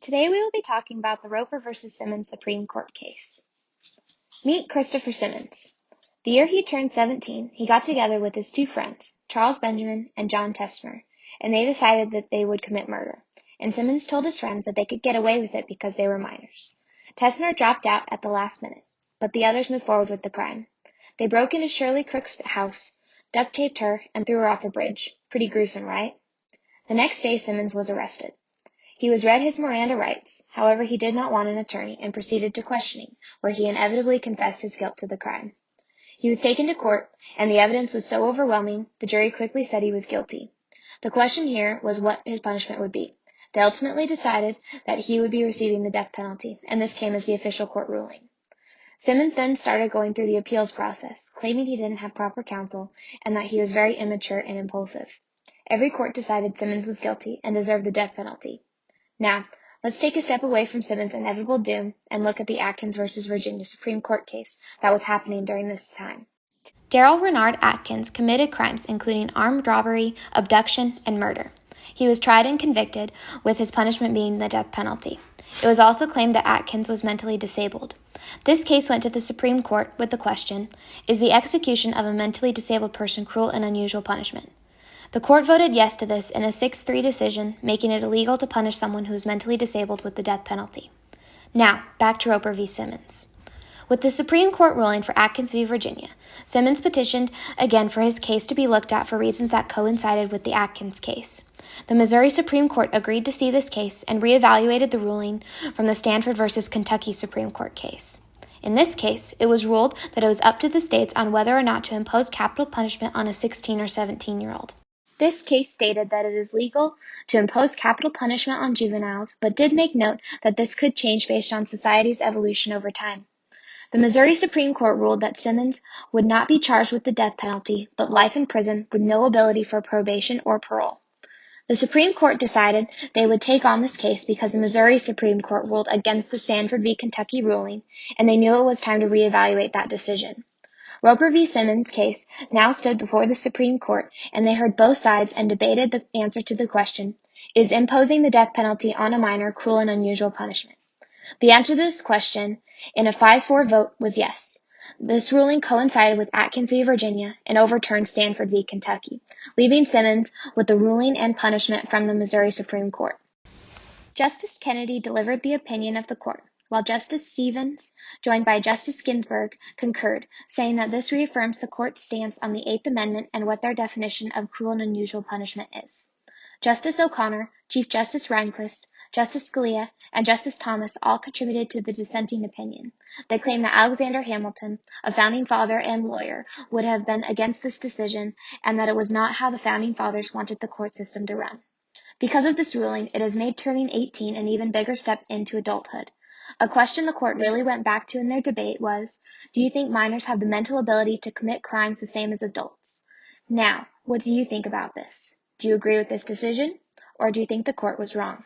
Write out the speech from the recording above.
Today we will be talking about the Roper v. Simmons Supreme Court case. Meet Christopher Simmons. The year he turned 17, he got together with his two friends, Charles Benjamin and John Testmer, and they decided that they would commit murder. And Simmons told his friends that they could get away with it because they were minors. Testmer dropped out at the last minute, but the others moved forward with the crime. They broke into Shirley Crook's house, duct-taped her, and threw her off a bridge. Pretty gruesome, right? The next day, Simmons was arrested. He was read his Miranda rights. However, he did not want an attorney and proceeded to questioning, where he inevitably confessed his guilt to the crime. He was taken to court, and the evidence was so overwhelming, the jury quickly said he was guilty. The question here was what his punishment would be. They ultimately decided that he would be receiving the death penalty, and this came as the official court ruling. Simmons then started going through the appeals process, claiming he didn't have proper counsel and that he was very immature and impulsive. Every court decided Simmons was guilty and deserved the death penalty. Now, let's take a step away from Simmons' inevitable doom and look at the Atkins v. Virginia Supreme Court case that was happening during this time. Darrell Renard Atkins committed crimes including armed robbery, abduction, and murder. He was tried and convicted, with his punishment being the death penalty. It was also claimed that Atkins was mentally disabled. This case went to the Supreme Court with the question, is the execution of a mentally disabled person cruel and unusual punishment? The court voted yes to this in a 6-3 decision, making it illegal to punish someone who is mentally disabled with the death penalty. Now, back to Roper v. Simmons. With the Supreme Court ruling for Atkins v. Virginia, Simmons petitioned again for his case to be looked at for reasons that coincided with the Atkins case. The Missouri Supreme Court agreed to see this case and reevaluated the ruling from the Stanford v. Kentucky Supreme Court case. In this case, it was ruled that it was up to the states on whether or not to impose capital punishment on a 16 or 17-year-old. This case stated that it is legal to impose capital punishment on juveniles, but did make note that this could change based on society's evolution over time. The Missouri Supreme Court ruled that Simmons would not be charged with the death penalty, but life in prison with no ability for probation or parole. The Supreme Court decided they would take on this case because the Missouri Supreme Court ruled against the Stanford v. Kentucky ruling, and they knew it was time to reevaluate that decision. Roper v. Simmons' case now stood before the Supreme Court, and they heard both sides and debated the answer to the question, is imposing the death penalty on a minor cruel and unusual punishment? The answer to this question, in a 5-4 vote, was yes. This ruling coincided with Atkins v. Virginia and overturned Stanford v. Kentucky, leaving Simmons with the ruling and punishment from the Missouri Supreme Court. Justice Kennedy delivered the opinion of the court, while Justice Stevens, joined by Justice Ginsburg, concurred, saying that this reaffirms the court's stance on the Eighth Amendment and what their definition of cruel and unusual punishment is. Justice O'Connor, Chief Justice Rehnquist, Justice Scalia, and Justice Thomas all contributed to the dissenting opinion. They claimed that Alexander Hamilton, a founding father and lawyer, would have been against this decision and that it was not how the founding fathers wanted the court system to run. Because of this ruling, it has made turning 18 an even bigger step into adulthood. A question the court really went back to in their debate was, do you think minors have the mental ability to commit crimes the same as adults? Now, what do you think about this? Do you agree with this decision, or do you think the court was wrong?